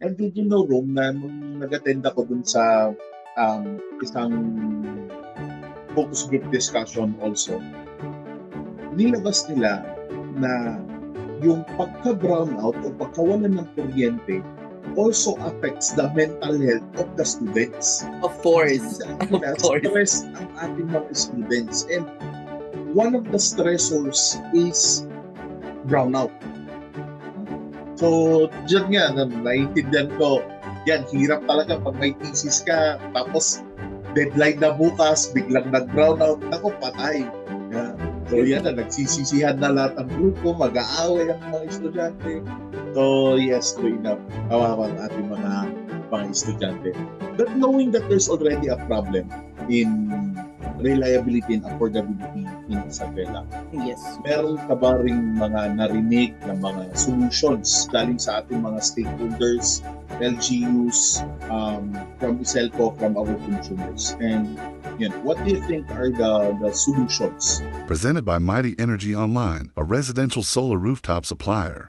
And did you know, Rome, na nung nag-attend ako dun sa isang focus group discussion also, nilabas nila na yung pagka-brownout o pagkawalan ng kuryente also affects the mental health of the students. Of course. Sabi nila, stress ang ating mga students. And one of the stressors is brownout. So, dyan nga, naiintindihan ko, yan, hirap talaga pag may thesis ka, tapos deadline na bukas, biglang nag-brownout, ako, patay. Yeah. So, yan na, nagsisisihan na lahat ng grupo, mag-aaway ang mga estudyante. So, yes, true enough, kawawa ang ating mga estudyante. But knowing that there's already a problem in reliability and affordability in Isabela. Yes. Meron ka ba ring mga narinig na mga solutions galing sa ating mga stakeholders, LGUs, from ISELCO, from our consumers? And what do you think are the solutions? Presented by Mighty Energy Online, a residential solar rooftop supplier.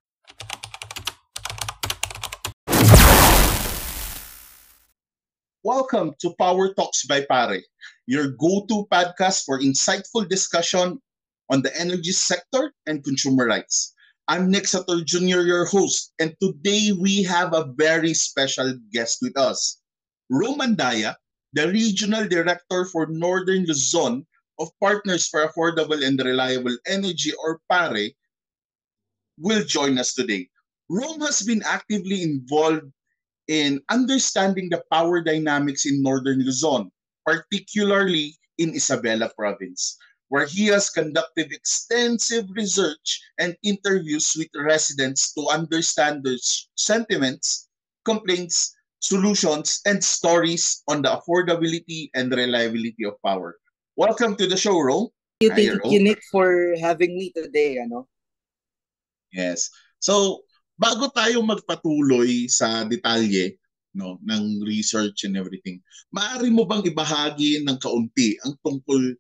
Welcome to Power Talks by Pare, your go-to podcast for insightful discussion on the energy sector and consumer rights. I'm Nick Sator Jr., your host, and today we have a very special guest with us. Roman Daya, the Regional Director for Northern Luzon of Partners for Affordable and Reliable Energy, or PARE, will join us today. Rome has been actively involved in understanding the power dynamics in Northern Luzon, particularly in Isabela Province, where he has conducted extensive research and interviews with residents to understand their sentiments, complaints, solutions, and stories on the affordability and reliability of power. Welcome to the show, Ro. Thank you, Nick, for having me today. Yes. So, bago tayo magpatuloy sa detalye ng research and everything, maaari mo bang ibahagi ng kaunti ang tungkol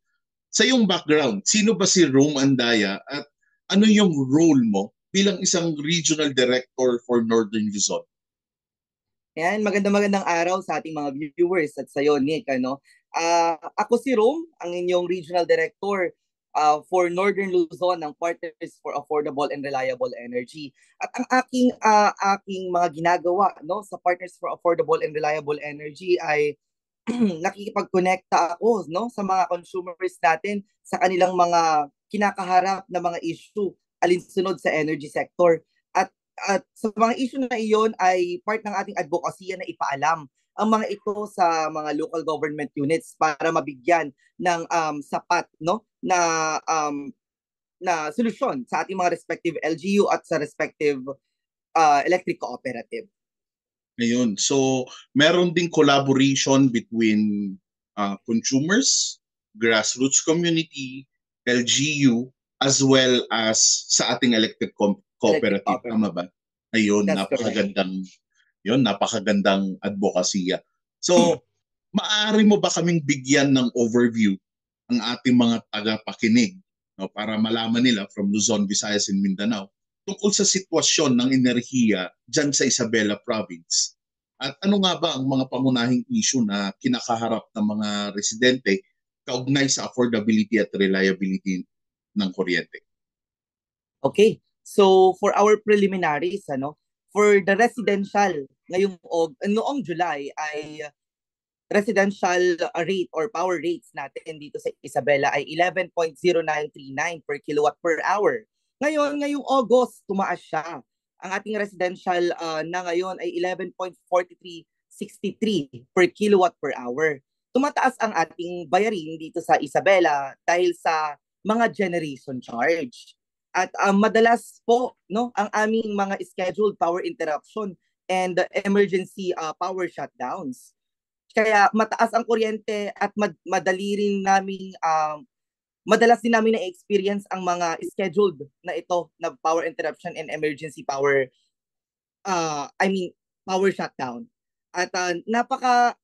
sa iyong background? Sino ba si Rome Andaya at ano yung role mo bilang isang regional director for Northern Luzon? Yan, magandang araw sa ating mga viewers at sa iyo, Nick. Ako si Rome, ang inyong regional director for Northern Luzon ng Partners for Affordable and Reliable Energy. At ang aking mga ginagawa sa Partners for Affordable and Reliable Energy ay nakikipag-connecta ako sa mga consumers natin sa kanilang mga kinakaharap na mga issue alinsunod sa energy sector. At sa mga issue na iyon ay part ng ating advocacy na ipaalam ang mga ito sa mga local government units para mabigyan ng sapat na solusyon sa ating mga respective LGU at sa respective electric cooperative. Ngayon, so meron ding collaboration between consumers, grassroots community, LGU, as well as sa ating electric cooperative. Tama ba? Ayun, napakagandang advokasya. So, maaari mo ba kaming bigyan ng overview ang ating mga tagapakinig para malaman nila from Luzon, Visayas, and Mindanao tungkol sa sitwasyon ng enerhiya dyan sa Isabela Province? At ano nga ba ang mga pangunahing issue na kinakaharap ng mga residente kaugnay sa affordability at reliability ng kuryente? Okay. So, for our preliminaries, for the residential, noong July ay residential rate or power rates natin dito sa Isabela ay 11.0939 per kilowatt per hour. Ngayong August, tumaas siya. Ang ating residential na ngayon ay 11.4363 per kilowatt per hour. Tumataas ang ating bayarin dito sa Isabela dahil sa mga generation charge. At madalas po ang aming mga scheduled power interruption and emergency power shutdowns. Kaya mataas ang kuryente at madalas din namin na-experience ang mga scheduled na ito na power interruption and emergency power power shutdown. At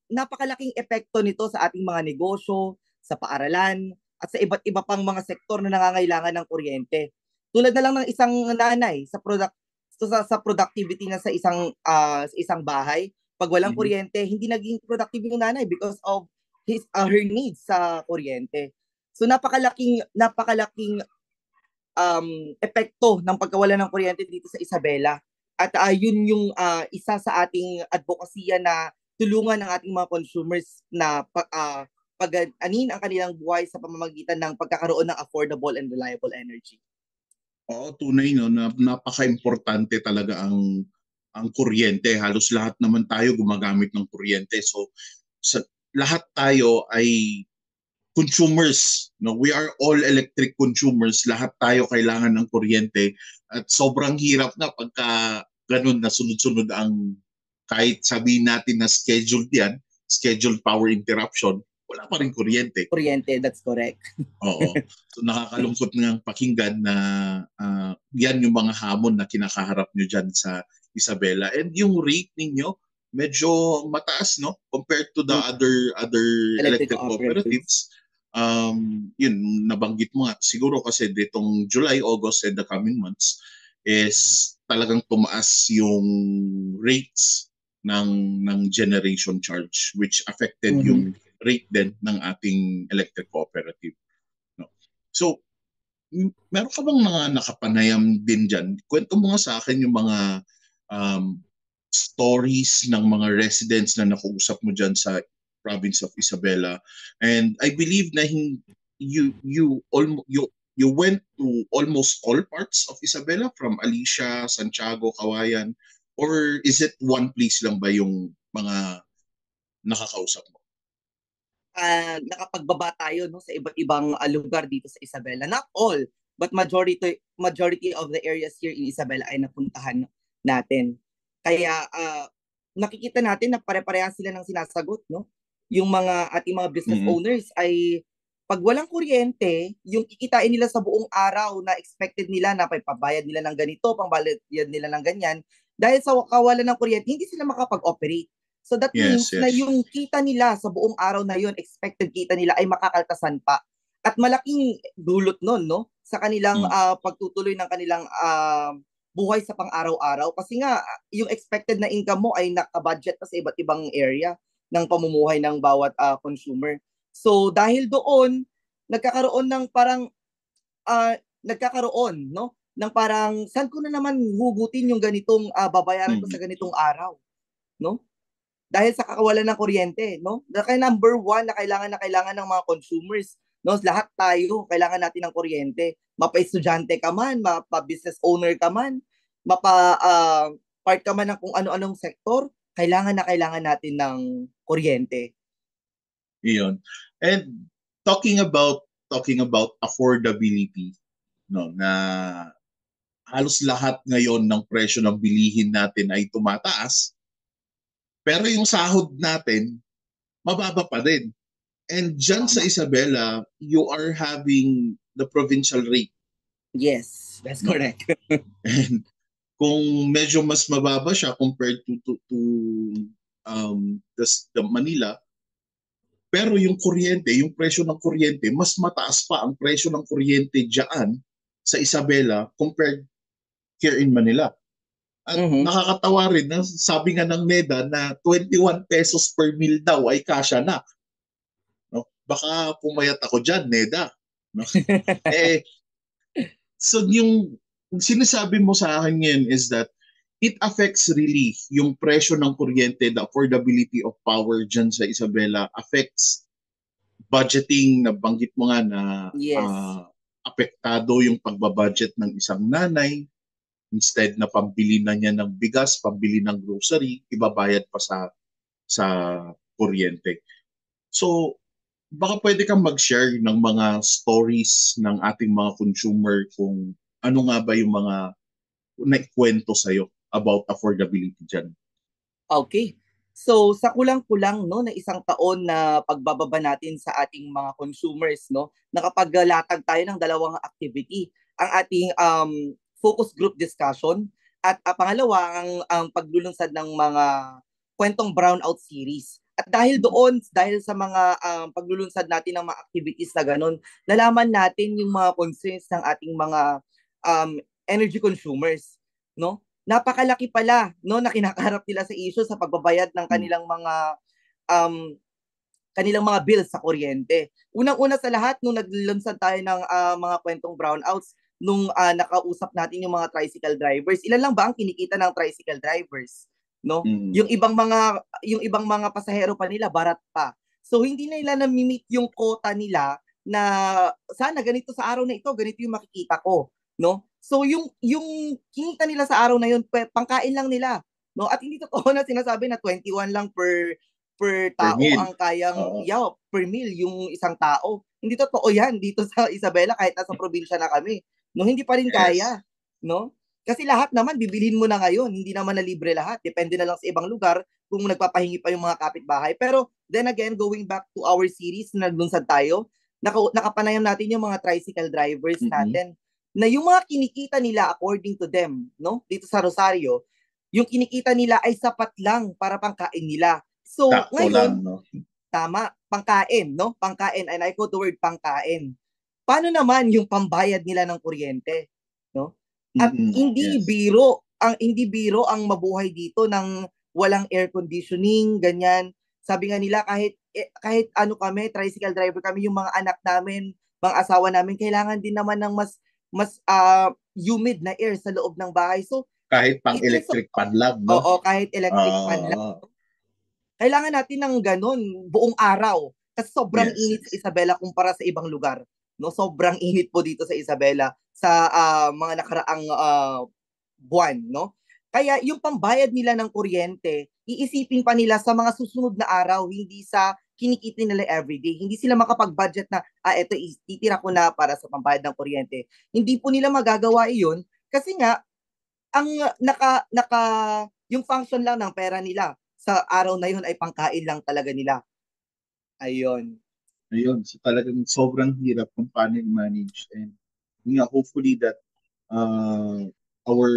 napakalaking epekto nito sa ating mga negosyo, sa paaralan, at sa iba't iba pang mga sektor na nangangailangan ng kuryente. Tulad na lang ng isang nanay sa So sa productivity na sa isang bahay, pag walang Mhm. kuryente, hindi naging productive yung nanay because of her needs sa kuryente. So napakalaking epekto ng pagkawala ng kuryente dito sa Isabela. At yun yung isa sa ating advokasya na tulungan ng ating mga consumers na pag-anin ang kanilang buhay sa pamamagitan ng pagkakaroon ng affordable and reliable energy. Oo, tunay no, na napaka-importante talaga ang kuryente. Halos lahat naman tayo gumagamit ng kuryente. So sa lahat tayo ay consumers, no? We are all electric consumers. Lahat tayo kailangan ng kuryente at sobrang hirap na pagka ganun na sunod-sunod ang kahit sabihin natin na scheduled yan, scheduled power interruption, wala pa rin kuryente. Kuryente, that's correct. Oo. So nakakalungkot ng pakinggan na yan yung mga hamon na kinakaharap nyo dyan sa Isabela. And yung rate ninyo, medyo mataas, no? Compared to the other Electric electric cooperatives. Yun, nabanggit mo nga. Siguro kasi ditong July, August, and the coming months is talagang tumaas yung rates ng generation charge which affected yung rate din ng ating electric cooperative. No? So, meron ka bang mga nakapanayam din dyan? Kwento mo nga sa akin yung mga stories ng mga residents na nakausap mo dyan sa province of Isabela. And I believe na you went to almost all parts of Isabela from Alicia, Santiago, Kawayan, or is it one place lang ba yung mga nakakausap mo? Nakapagbaba tayo no sa iba't ibang lugar dito sa Isabela. Not all, but majority of the areas here in Isabela ay napuntahan natin. Kaya nakikita natin na pare-parehas sila ng sinasagot, no? Yung mga ating mga business owners ay pag walang kuryente, yung kikitain nila sa buong araw na expected nila na pabayad nila ng ganito, pangbayad nila ng ganyan, dahil sa kawalan ng kuryente, hindi sila makapag-operate. So that means na yung kita nila sa buong araw na yun, expected kita nila ay makakaltasan pa. At malaking dulot nun, no? Sa kanilang pagtutuloy ng kanilang buhay sa pang-araw-araw. Kasi nga, yung expected na income mo ay nakabudget na sa iba't ibang area ng pamumuhay ng bawat consumer. So dahil doon, nagkakaroon ng parang, no? Ng parang, saan ko na naman hugutin yung ganitong babayaran ko sa ganitong araw? No? Dahil sa kakawalan ng kuryente, no? Kaya number one na kailangan ng mga consumers, no? Lahat tayo, kailangan natin ng kuryente. Mapa-estudyante ka man, mapa-business owner ka man, part ka man ng kung ano-anong sektor, kailangan natin ng kuryente. Iyon. And talking about affordability, no, na halos lahat ngayon ng presyo ng bilihin natin ay tumataas. Pero yung sahod natin, mababa pa din. And dyan sa Isabela, you are having the provincial rate. Yes, that's correct. And kung medyo mas mababa siya compared to the Manila, pero yung kuryente, yung presyo ng kuryente, mas mataas pa ang presyo ng kuryente dyan sa Isabela compared here in Manila. At nakakatawa rin na sabi nga ng NEDA na 21 pesos per meal daw ay kasya na. No? Baka pumayat ako dyan, NEDA. No? So yung sinasabi mo sa akin ngayon is that it affects really yung presyo ng kuryente, the affordability of power dyan sa Isabela affects budgeting, nabanggit mo nga na apektado yung pagbabudget ng isang nanay. Instead na pambili na niya ng bigas, pambili ng grocery, ibabayad pa sa kuryente. So, baka pwede kang mag-share ng mga stories ng ating mga consumer kung ano nga ba yung mga naikwento sa'yo about affordability dyan. Okay. So sa kulang-kulang no na isang taon na pagbababa natin sa ating mga consumers no, nakapaglatag tayo ng dalawang activity. Ang ating focus group discussion at pangalawa ang paglulunsad ng mga kwentong brownout series. At dahil doon, dahil sa mga paglulunsad natin ng mga activities na ganun, nalaman natin yung mga concerns ng ating mga energy consumers, no? napakalaki pala no na kinakaharap nila sa issue sa pagbabayad ng um kanilang mga bills sa kuryente. Unang-una sa lahat, nung naglunsad tayo ng mga kwentong brownouts, nung nakausap natin yung mga tricycle drivers, ilan lang ba ang kinikita ng tricycle drivers? No? Yung ibang mga pasahero pa nila, barat pa. So hindi na nila na-meet yung quota nila na sana ganito sa araw na ito, ganito yung makikita ko. No? So yung kinita nila sa araw na yun, pangkain lang nila. No? At hindi totoo na sinasabi na 21 lang per Per tao meal. ang kayang per meal yung isang tao. Hindi totoo yan dito sa Isabela kahit nasa probinsya na kami. No, hindi pa rin kaya, no? Kasi lahat naman bibilhin mo na ngayon, hindi naman na libre lahat. Depende na lang sa ibang lugar kung nagpapahingi pa yung mga kapitbahay. Pero then again, going back to our series na naglunsad tayo, nakapanayam natin yung mga tricycle drivers natin na yung mga kinikita nila according to them, no? Dito sa Rosario, yung kinikita nila ay sapat lang para pangkain nila. So, Sakto ngayon, lang, no? tama, pangkain, no? Pangkain, and I quote the word pangkain. Paano naman yung pambayad nila ng kuryente, no? At hindi biro ang mabuhay dito ng walang air conditioning, ganyan. Sabi nga nila kahit ano kami, tricycle driver kami, yung mga anak namin, mga asawa namin, kailangan din naman ng mas humid na air sa loob ng bahay. So, Kahit pang electric fan lang, no? oo, kahit electric fan lang. Kailangan natin ng ganun buong araw. Kasi sobrang init sa Isabela kumpara sa ibang lugar. No, sobrang init po dito sa Isabela sa mga nakaraang buwan, no? Kaya yung pambayad nila ng kuryente, iisipin pa nila sa mga susunod na araw, hindi sa kinikita nila everyday. Hindi sila makapag-budget na, eto ititira ko na para sa pambayad ng kuryente. Hindi po nila magagawa iyon kasi nga, ang yung function lang ng pera nila sa araw na yun ay pangkain lang talaga nila. Ayun. So talagang sobrang hirap kung paano i-manage. And hopefully that our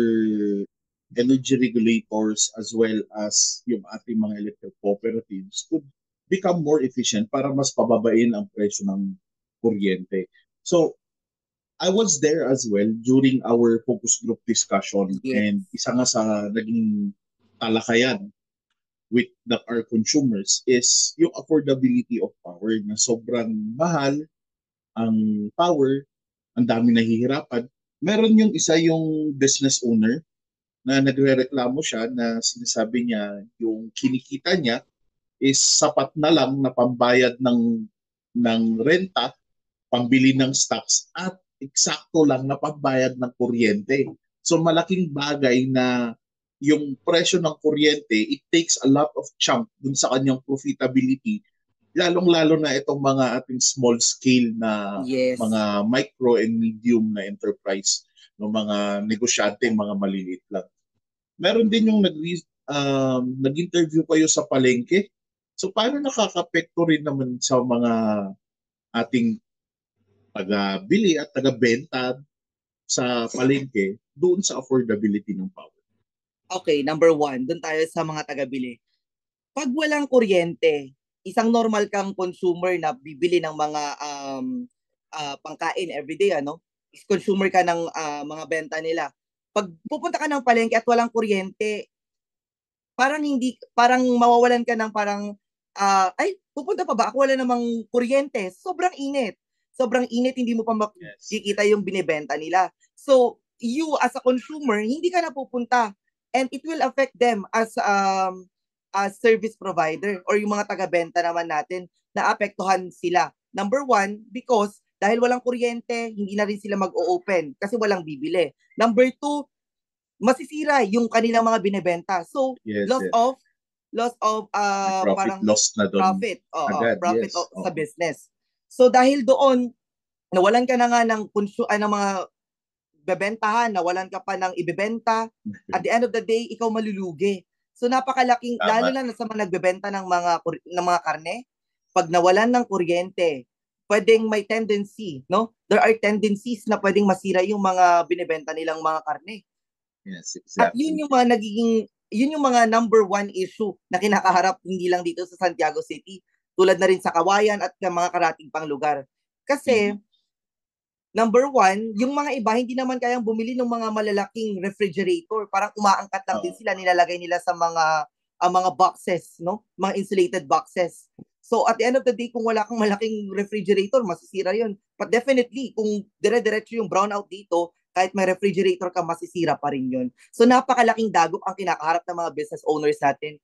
energy regulators as well as yung ating mga electric cooperatives could become more efficient para mas pababain ang presyo ng kuryente. So, I was there as well during our focus group discussion, and isa nga sa naging talakayan with our consumers is yung affordability of power na sobrang mahal ang power, ang dami nahihirapan. Meron yung business owner na nagrereklamo siya na sinasabi niya yung kinikita niya is sapat na lang na pambayad ng renta, pambili ng stocks, at eksakto lang na pambayad ng kuryente. So malaking bagay na yung presyo ng kuryente, it takes a lot of chunk dun sa kanyang profitability, lalong-lalo na itong mga ating small scale na mga micro and medium na enterprise, no, mga negosyante, mga maliliit lang. Meron din yung nag-interview kayo sa palengke. So paano nakakapekto rin naman sa mga ating taga-bili at taga-benta sa palengke doon sa affordability ng power? Okay, number 1, doon tayo sa mga taga-bili. Pag walang kuryente, isang normal kang consumer na bibili ng mga pangkain everyday, consumer ka ng mga benta nila. Pag pupunta ka ng palengke at walang kuryente, parang mawawalan ka ng pupunta pa ba ako, wala namang kuryente, sobrang init, hindi mo pa makikita yung binibenta nila. So you as a consumer, hindi ka na pupunta, and it will affect them as service provider or yung mga taga-benta naman natin, na apektuhan sila. Number 1, because dahil walang kuryente, hindi na rin sila mag-o-open kasi walang bibili. Number 2, masisira yung kanilang mga binebenta. So, loss of profit sa business. So dahil doon, nawalan ka na nga ng mga bebentahan, nawalan ka pa ng ibebenta, at the end of the day, ikaw malulugi. So napakalaking, lalo na sa mga nagbebenta ng mga karne, pag nawalan ng kuryente, pwedeng may tendency, no? There are tendencies na pwedeng masira yung mga binebenta nilang mga karne. Yes, exactly. At yun yung mga number 1 issue na kinakaharap hindi lang dito sa Santiago City, tulad na rin sa Kawayan at mga karating pang lugar. Kasi Number one, yung mga iba, hindi naman kayang bumili ng mga malalaking refrigerator. Parang umaangkat lang din sila, nilalagay nila sa mga boxes, no? Mga insulated boxes. So at the end of the day, kung wala kang malaking refrigerator, masisira yun. But definitely, kung dire-diretso yung brownout dito, kahit may refrigerator ka, masisira pa rin yun. So napakalaking dagok ang kinakaharap ng mga business owners natin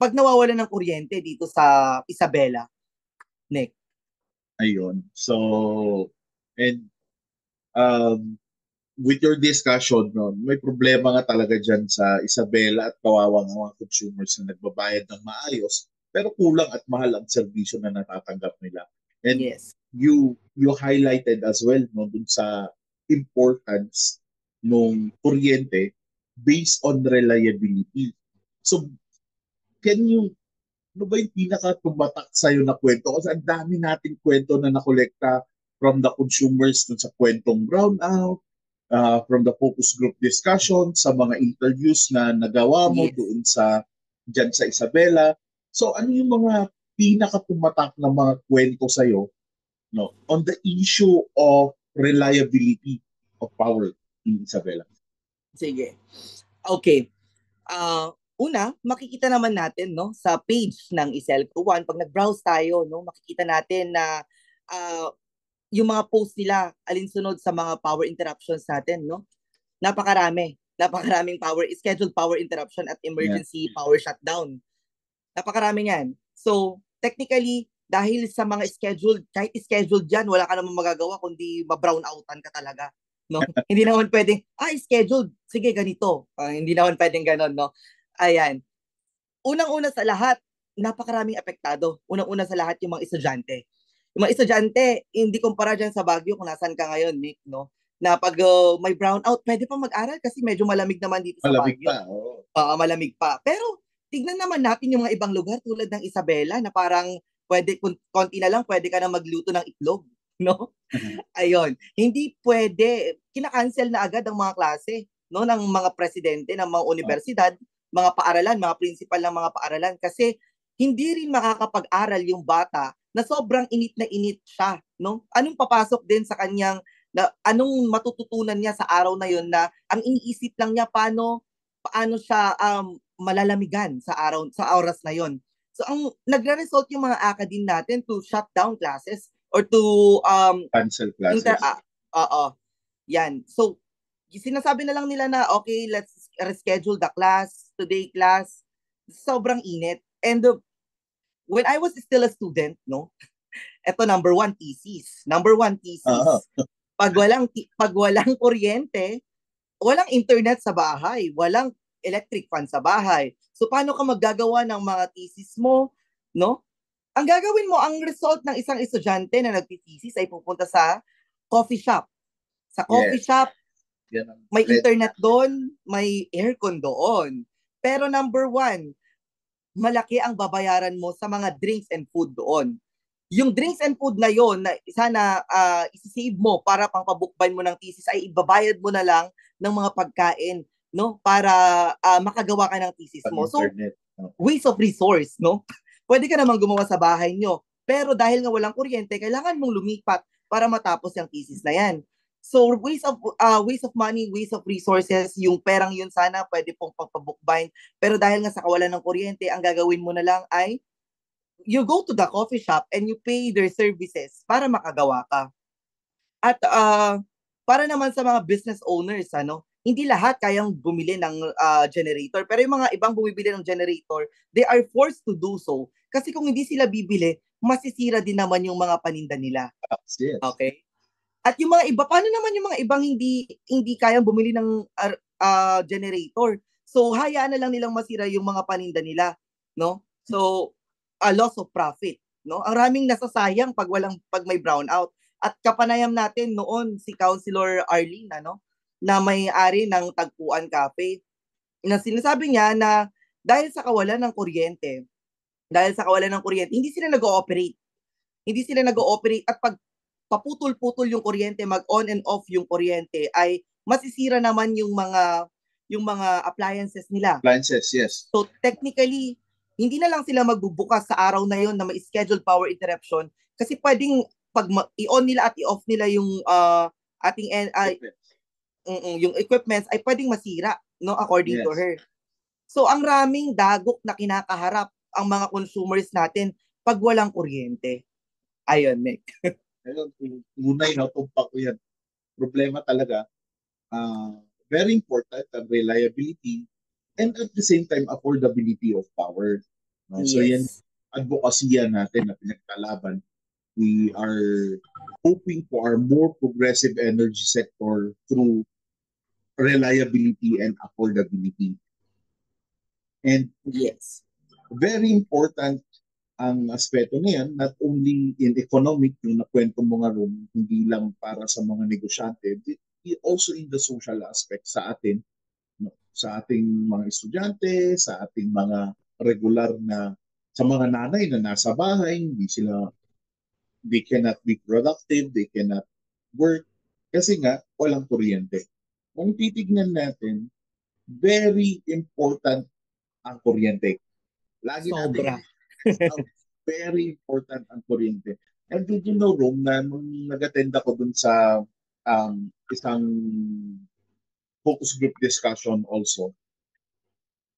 pag nawawalan ng kuryente dito sa Isabela, Nick. Ayun. So, and um, with your discussion, no, may problema nga talaga dyan sa Isabela at kawawa ng mga consumers na nagbabayad ng maayos pero kulang at mahal ang serbisyo na natatanggap nila. And Yes. you highlighted as well no dun sa importance nung kuryente based on reliability. So, can you ano ba yung pinaka-tumatak sa'yo na kwento? Kasi ang dami nating kwento na nakolekta from the consumers dun sa kwentong brownout, from the focus group discussion, sa mga interviews na nagawa mo Yes. doon dyan sa Isabela. So ano yung mga pinaka-tumatak na mga kwento sa'yo no, on the issue of reliability of power in Isabela? Sige. Okay. Una, makikita naman natin no sa page ng Iselco One pag nag-browse tayo no, makikita natin na yung mga post nila alinsunod sa mga power interruptions natin no. Napakaraming scheduled power interruption at emergency power shutdown. Napakarami niyan. So, technically, dahil sa mga scheduled, kahit scheduled dyan, wala ka namang magagawa kundi ma-brownoutan ka talaga. No? Hindi naman pwedeng, scheduled, sige, ganito. Hindi naman pwedeng ganon, no? Ayan. Unang-una sa lahat, napakaraming apektado. Unang-una sa lahat, yung mga estudyante. Yung mga estudyante, hindi kumpara dyan sa Baguio kung nasan ka ngayon, Nick, no? Na pag may brownout, pwede pa mag-aral kasi medyo malamig naman dito sa Malamig Baguio. pa, oo. Malamig pa. Pero, tignan naman natin yung mga ibang lugar tulad ng Isabela na parang pwede, konti na lang, pwede ka na magluto ng itlog. No? Ayun. Hindi pwede. Kinakancel na agad ang mga klase no, ng mga presidente ng mga universidad, mga paaralan, mga principal ng mga paaralan kasi hindi rin makakapag-aral yung bata na sobrang init na init siya. No? Anong papasok din sa kanyang, anong matututunan niya sa araw na yun na ang iniisip lang niya paano siya malalamigan sa oras na yon. So ang nagre-result yung mga academe natin to shut down classes or to cancel classes. Yan. So sinasabi na lang nila na okay, let's reschedule the class, today class. Sobrang init. And when I was still a student, no, eto number one thesis. Pag walang kuryente, walang internet sa bahay, walang electric fan sa bahay. So paano ka maggagawa ng mga thesis mo, no? Ang gagawin mo, ang result ng isang estudyante na nagti-thesis ay pupunta sa coffee shop. Sa coffee shop, may internet doon, may aircon doon. Pero number one, malaki ang babayaran mo sa mga drinks and food doon. Yung drinks and food na yon na sana isi-save mo para pangpabukbayan mo ng thesis ay ibabayad mo na lang ng mga pagkain no para makagawa ka ng thesis mo. So waste of resource no. Pwede ka namang gumawa sa bahay nyo pero dahil nga walang kuryente kailangan mong lumipat para matapos yung thesis na yan. So waste of money, waste of resources, yung perang yun sana pwede pong pangpabukbayan pero dahil nga sa kawalan ng kuryente ang gagawin mo na lang ay you go to the coffee shop and you pay their services para makagawa ka. At para naman sa mga business owners, hindi lahat kayang bumili ng generator. Pero yung mga ibang bumibili ng generator, they are forced to do so. Kasi kung hindi sila bibili, masisira din naman yung mga paninda nila. Okay? At yung mga iba, paano naman yung mga ibang hindi kayang bumili ng generator? So, hayaan na lang nilang masira yung mga paninda nila. No? So, loss of profit, no? Ang raming nasasayang pag may brownout. At kapanayam natin noon si Councilor Arlene, na may-ari ng Tagpuan Cafe, na sinasabi niya na dahil sa kawalan ng kuryente, hindi sila nag-ooperate. At pag paputol-putol yung kuryente, mag-on and off yung kuryente, ay masisira naman yung mga appliances nila. Appliances, yes. So technically, hindi na lang sila magbubukas sa araw na yon na may scheduled power interruption kasi pwedeng pag i-on nila at i-off nila yung ating yung equipments ay pwedeng masira, no, according to her. So ang raming dagok na kinakaharap ang mga consumers natin pag walang kuryente. Ayun, Nick. Ayun, tunay na tumpak ko yan. Problema talaga, very important ang reliability and at the same time affordability of power. No? So yan, advocacy natin na pinagkalaban. We are hoping for a more progressive energy sector through reliability and affordability. And very important ang aspeto na yan, not only in economic, yung nakwento mo nga rin, hindi lang para sa mga negosyante, but also in the social aspect sa atin, no? Sa ating mga estudyante, sa ating mga regular na, sa mga nanay na nasa bahay, they cannot be productive, they cannot work, kasi nga, walang kuryente. Kung titignan natin, very important ang kuryente. Lagi Sobra. Very important ang kuryente. And did you know, Rome, na nung nag-attend ako dun sa isang focus group discussion also,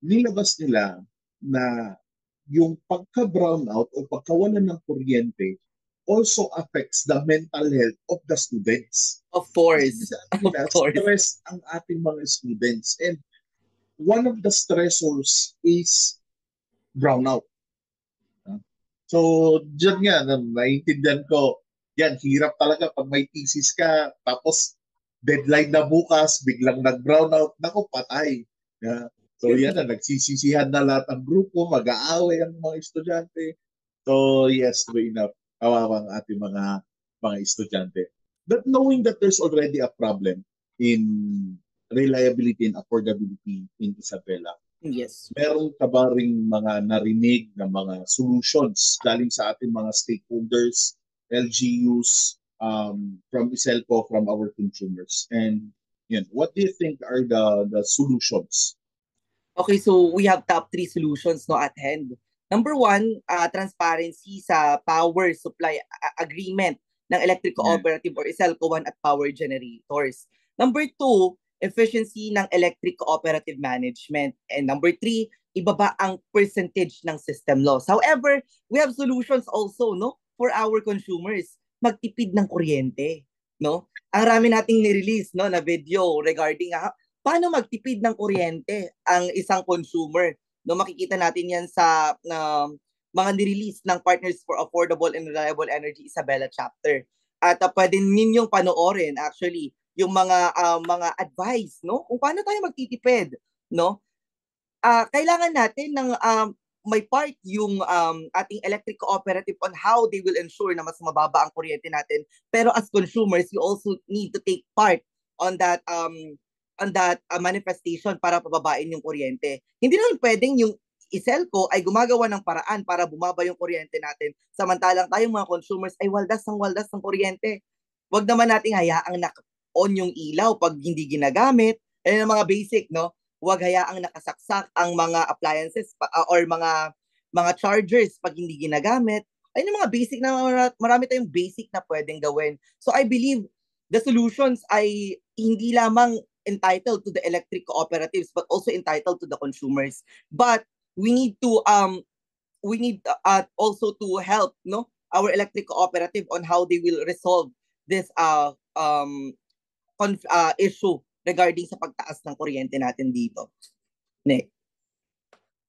nilabas nila na yung pagka-brownout o pagkawalan ng kuryente also affects the mental health of the students. Of course. Stress ang ating mga students. And one of the stressors is brownout. So, dyan nga, naiintindihan ko, yan, hirap talaga pag may thesis ka, tapos deadline na bukas, biglang nag-brownout, naku, patay. So, yan na, nagsisisihan na lahat ng grupo, mag-aaway ang mga estudyante. So, yes, true enough, kawawang ating mga estudyante. But knowing that there's already a problem in reliability and affordability in Isabela, meron ka ba ring mga narinig na mga solutions galing sa ating mga stakeholders, LGUs, from Iselco, from our consumers? And yun, what do you think are the solutions? Okay, so we have top 3 solutions no at hand. Number 1, transparency sa power supply agreement ng Electric Cooperative or Iselco 1 at power generators. Number 2, efficiency ng electric cooperative management. And number 3, ibaba ang percentage ng system loss. However, we have solutions also, no, for our consumers. Magtipid ng kuryente, no? Ang rami nating ni-release, no, na video regarding paano magtipid ng kuryente ang isang consumer. No, makikita natin 'yan sa mga ni-release ng Partners for Affordable and Reliable Energy Isabela chapter. At pwede ninyong panoorin actually yung mga advice, no, kung paano tayo magtitipid, no. Kailangan natin ng may part yung ating electric cooperative on how they will ensure na mas mababa ang kuryente natin, pero as consumers you also need to take part on that manifestation para pababain yung kuryente. Hindi naman pwedeng yung Iselco ay gumagawa ng paraan para bumaba yung kuryente natin, samantalang tayong mga consumers ay waldas ng kuryente. Wag naman nating hayaang on yung ilaw pag hindi ginagamit. Ayun ang mga basic, no? Huwag hayaang nakasaksak ang mga appliances or mga chargers pag hindi ginagamit. Ayun ang mga basic na marami tayong basic na pwedeng gawin. So I believe the solutions ay hindi lamang entitled to the electric cooperatives but also entitled to the consumers. But we need to also to help, no, our electric cooperative on how they will resolve this issue regarding sa pagtaas ng kuryente natin dito. Nick.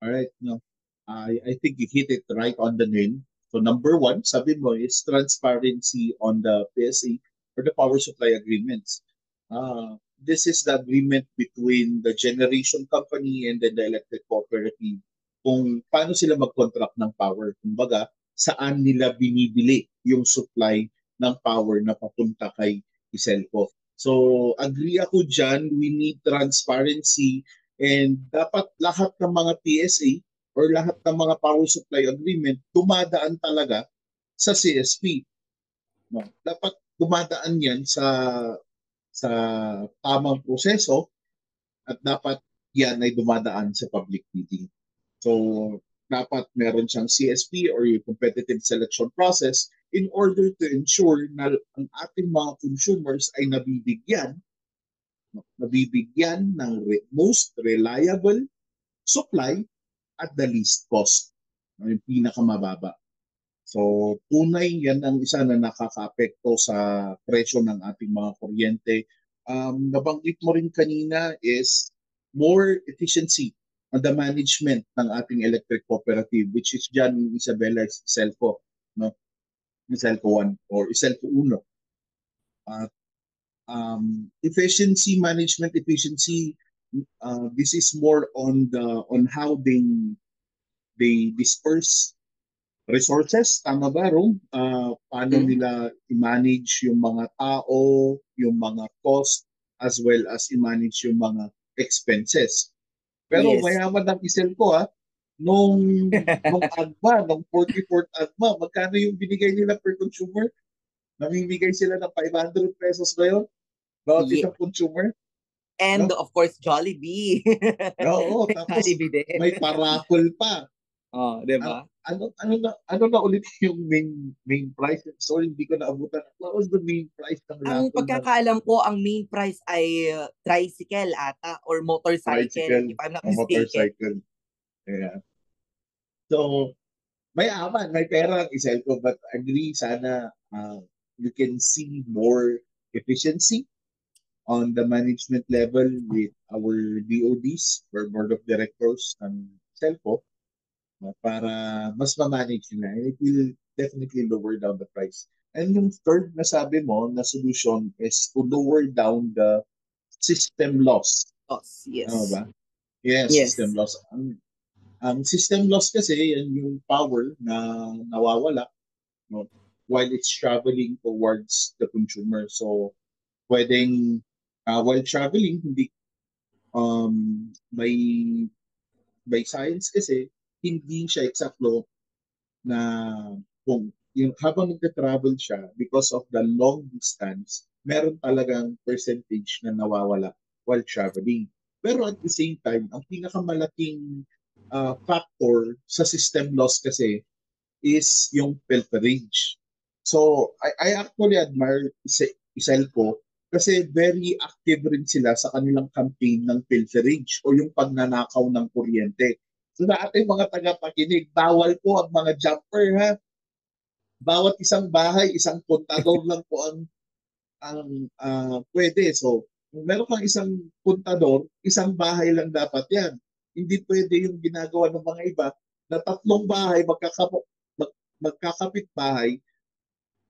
All right, no. I think you hit it right on the nail. So number 1, sabi mo, is transparency on the PSA or the power supply agreements. This is the agreement between the generation company and then the electric cooperative kung paano sila mag-contract ng power. Kumbaga, saan nila binibili yung supply ng power na papunta kay Iselco. So, agree ako dyan, we need transparency and dapat lahat ng mga PSA or lahat ng mga power supply agreement dumadaan talaga sa CSP. No? Dapat dumadaan yan sa tamang proseso at dapat yan ay dumadaan sa public bidding. So, dapat meron siyang CSP or yung competitive selection process in order to ensure na ang ating mga consumers ay nabibigyan ng most reliable supply at the least cost, yung pinakamababa. So, tunay yan ang isa na nakaka-apekto sa presyo ng ating mga kuryente. Nabanggit mo rin kanina is more efficiency on the management ng ating electric cooperative, which is dyan Isabela Iselco, no? Iselco 1 or Iselco 1. At efficiency efficiency, this is more on how they disperse resources, tama ba, Rom? Paano nila i-manage yung mga tao, yung mga cost, as well as i-manage yung mga expenses. Pero Yes. mayaman ang Iselco, nung AGMA, nung 44th AGMA, magkano yung binigay nila per consumer? Namimigay sila ng 500 pesos ngayon bawat Yeah. isang consumer. And No? of course, Jollibee. Oo, tapos Jollibee din. may paraffol pa. Oh, di ba? Ano na ulit yung main price? Sorry, hindi ko naabutan. What was the main price ng Ang raffle na pagkakaalam ko, ang main price ay tricycle ata or motorcycle, tricycle if I'm not o mistaken. motorcycle? Yeah. So, may aman, may pera ang Iselco, but agree sana you can see more efficiency on the management level with our DODs or Board of Directors ng Iselco, para mas ma-manage nila. And it will definitely lower down the price. And yung third na sabi mo na solution is to lower down the system loss. Yes. Ano ba? Yes, Yes. system loss. Ang system loss kasi yan yung power na nawawala, no, while it's traveling towards the consumer. So pwedeng while traveling, hindi by science kasi hindi siya eksakto na kung yung habang nagta-travel siya because of the long distance, meron talagang percentage na nawawala while traveling. Pero at the same time, ang pinakamalaking factor sa system loss kasi is yung pilferage. So, I actually admire Iselco kasi very active rin sila sa kanilang campaign ng pilferage o yung pagnanakaw ng kuryente. So, sa ating mga tagapakinig, bawal po ang mga jumper, ha? Bawat isang bahay, isang kontador lang po ang pwede. So, kung meron kang isang kontador, isang bahay lang dapat yan. Hindi pwede yung ginagawa ng mga iba na tatlong bahay magkakapit bahay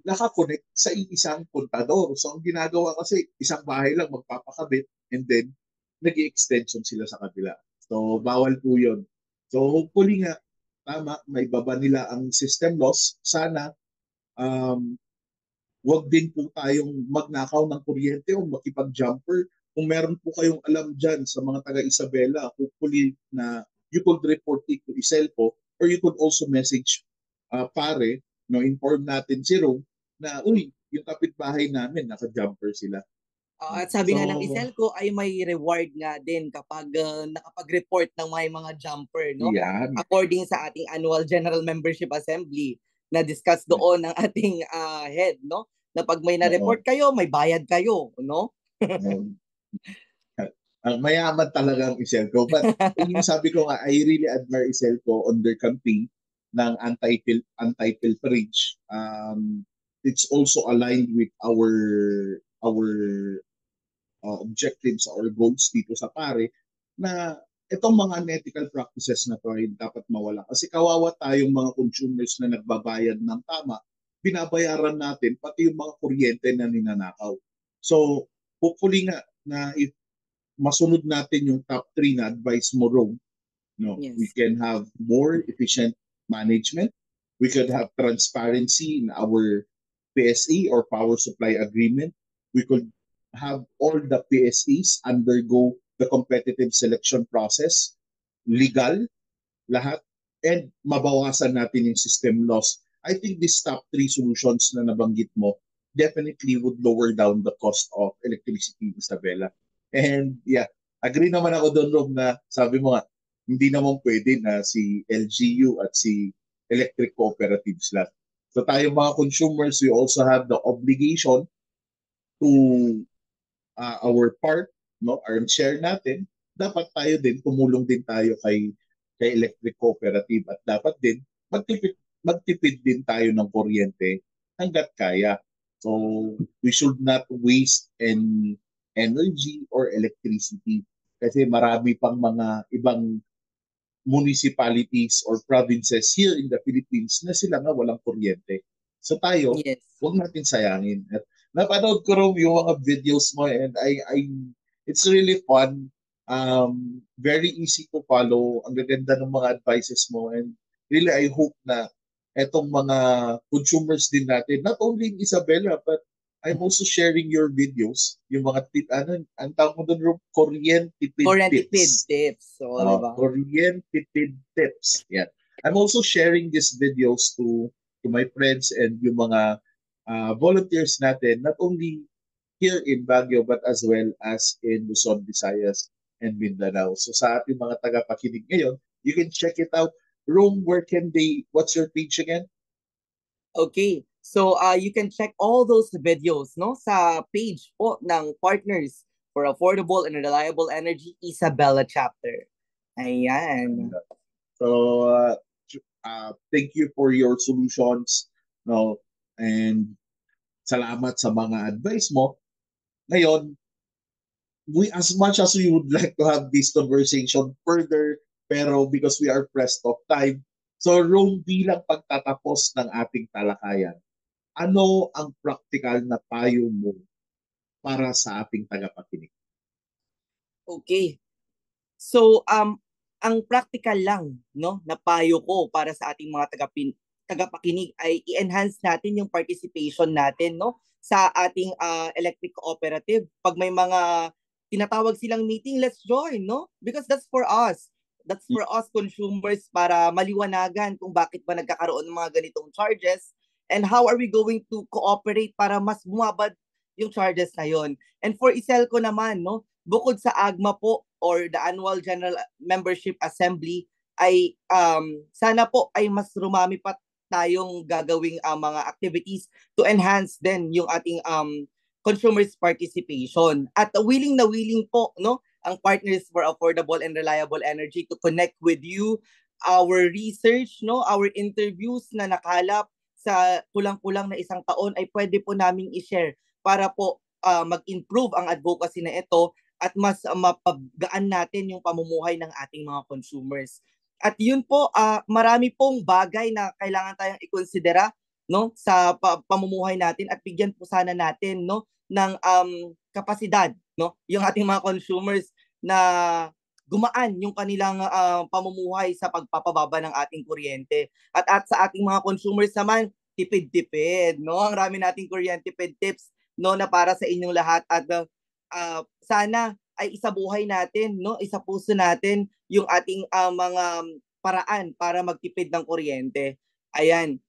nakakonect sa isang kontador. So, ang ginagawa kasi, isang bahay lang magpapakabit and then nag-i-extension sila sa kabila. So, bawal po yun. So, hopefully nga, tama, may baba nila ang system loss. Sana, wag din po tayong magnakaw ng kuryente o makipag-jumper. Kung meron po kayong alam dyan sa mga taga Isabela, hopefully na you could report it to Iselco or you could also message pare, no, inform natin si Rome na, uy, yung kapitbahay namin, naka-jumper sila. At sabi nga ng Iselco ay may reward nga din kapag nakapag-report ng mga jumper, no? Yan. According sa ating annual General Membership Assembly na discuss doon ng ating head, no? Na pag may na-report kayo, may bayad kayo, no? Mayaman talaga ang Iselco. But yung sabi ko nga, I really admire Iselco on their campaign ng anti-pilferage. It's also aligned with our objectives or goals dito sa pare na itong mga unethical practices na to ay dapat mawala. Kasi kawawa tayong mga consumers na nagbabayad ng tama, binabayaran natin pati yung mga kuryente na ninanakaw. So, hopefully nga na if masunod natin yung top 3 na advice mo, Rome, no, Yes. we can have more efficient management. We could have transparency in our PSE or power supply agreement. We could have all the PSEs undergo the competitive selection process, legal, lahat, and mabawasan natin yung system loss. I think these top 3 solutions na nabanggit mo definitely would lower down the cost of electricity in Isabela. And yeah, agree naman ako doon, Rob, na sabi mo nga, hindi naman pwede na si LGU at si electric cooperatives lang. So tayo mga consumers, we also have the obligation to our part, no, our share natin. Dapat tayo din, tumulong din tayo kay electric cooperative at dapat din magtipid din tayo ng kuryente hanggat kaya. So we should not waste any energy or electricity kasi marami pang mga ibang municipalities or provinces here in the Philippines na sila nga walang kuryente. So tayo, Yes. huwag natin sayangin. At napanood ko rin yung mga videos mo and it's really fun. Very easy to follow. Ang gaganda ng mga advices mo and really I hope na etong mga consumers din natin, not only in Isabela, but I'm also sharing your videos, yung mga ang tawag mo doon, Rob, Korean-tipid Tipid tips. tips. So, di ba? Korean-tipid tips. Yeah. I'm also sharing these videos to my friends and yung mga volunteers natin, not only here in Baguio, but as well as in Luzon, Visayas, and Mindanao. So sa ating mga tagapakinig ngayon, you can check it out. Rome, what's your page again? Okay. So you can check all those videos no sa page po ng Partners for Affordable and Reliable Energy Isabela chapter. Ayan. So thank you for your solutions, no, and salamat sa mga advice mo. Ngayon, as much as we would like to have this conversation further, pero because we are pressed of time, so Rome, bilang pagtatapos ng ating talakayan, ano ang practical na payo mo para sa ating tagapakinig? Okay. So ang practical lang no na payo ko para sa ating mga tagapakinig ay i-enhance natin yung participation natin no sa ating electric cooperative. Pag may mga tinatawag silang meeting, let's join no because that's for us. That's for us consumers para maliwanagan kung bakit ba nagkakaroon ng mga ganitong charges and how are we going to cooperate para mas bumabad yung charges na yon. And for Iselco naman, no, bukod sa AGMA po or the Annual General Membership Assembly ay sana po ay mas rumami pa tayong gagawing mga activities to enhance then yung ating consumers participation. At willing na willing po no ang Partners for Affordable and Reliable Energy to connect with you. Our research, no, our interviews na nakalap sa kulang-kulang na isang taon ay pwede po naming i-share para po mag-improve ang advocacy na ito at mas mapagaan natin yung pamumuhay ng ating mga consumers. At yun po, marami pong bagay na kailangan tayong ikonsidera no sa pamumuhay natin at bigyan po sana natin no ng kapasidad no yung ating mga consumers na gumaan yung kanilang pamumuhay sa pagpapababa ng ating kuryente at sa ating mga consumers naman tipid-tipid no ang rami nating kuryente-tipid tips no na para sa inyong lahat at sana ay isabuhay natin no isapuso natin yung ating mga paraan para magtipid ng kuryente. Ayan,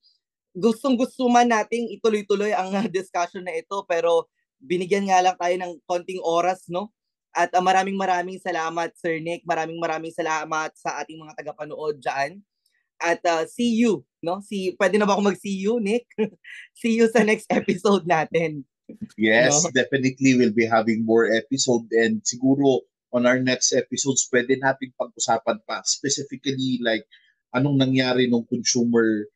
gustong-gusto man nating ituloy-tuloy ang discussion na ito pero binigyan nga lang tayo ng konting oras no. At maraming salamat Sir Nick, maraming salamat sa ating mga tagapanood diyan. At see you no. Pwede na ba ako mag-see you Nick? See you sa next episode natin. Yes, No? definitely we'll be having more episode and siguro on our next episodes pwede nating pag-usapan pa specifically like anong nangyari nung consumer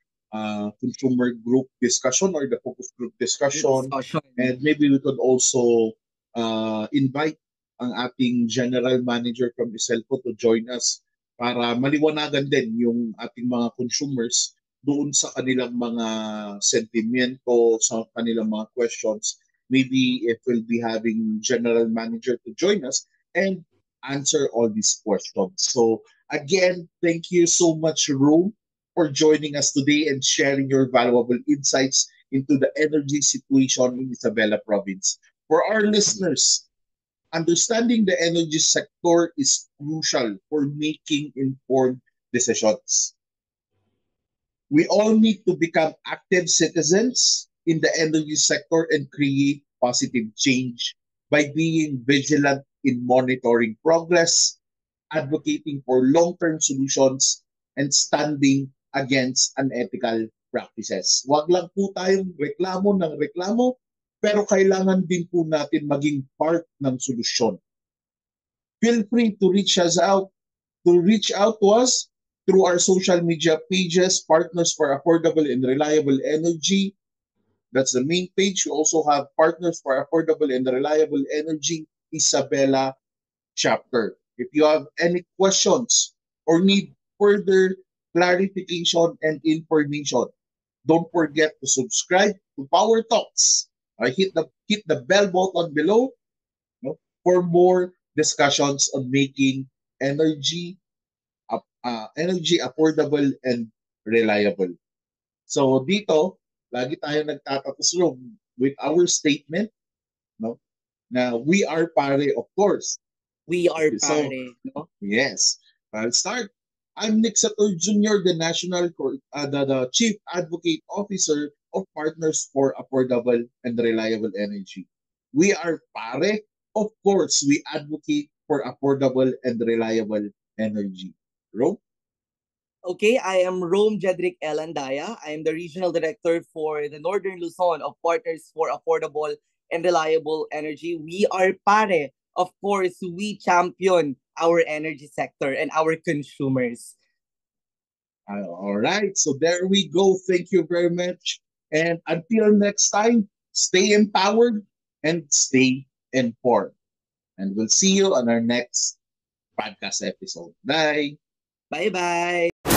group discussion or the focus group discussion. And maybe we could also invite ang ating general manager from Iselco to join us para maliwanagan din yung ating mga consumers doon sa kanilang mga sentimento, sa kanilang mga questions. Maybe if we'll be having general manager to join us and answer all these questions. So again, thank you so much, Rome, for joining us today and sharing your valuable insights into the energy situation in Isabela Province. For our listeners, understanding the energy sector is crucial for making informed decisions. We all need to become active citizens in the energy sector and create positive change by being vigilant in monitoring progress, advocating for long-term solutions, and standing against unethical practices. Huwag lang po tayong reklamo ng reklamo, pero kailangan din po natin maging part ng solusyon. Feel free to reach out to us through our social media pages, Partners for Affordable and Reliable Energy. That's the main page. We also have Partners for Affordable and Reliable Energy, Isabela chapter. If you have any questions or need further clarification and information, don't forget to subscribe to Power Talks. Hit the bell button below, no, for more discussions on making energy energy affordable and reliable. So dito, lagi tayo nagtatapos with our statement, no, na we are pare, of course. We are So, pare, no? yes, I'll start. I'm Nick Sator Jr., the Chief Advocate Officer of Partners for Affordable and Reliable Energy. We are pare. Of course, we advocate for affordable and reliable energy. Ro? Okay, I am Rome Jedrick Elandaya. I am the Regional Director for the Northern Luzon of Partners for Affordable and Reliable Energy. We are pare. Of course, we champion our energy sector and our consumers. All right, so there we go. Thank you very much. And until next time, stay empowered and stay informed. And we'll see you on our next podcast episode. Bye. Bye-bye.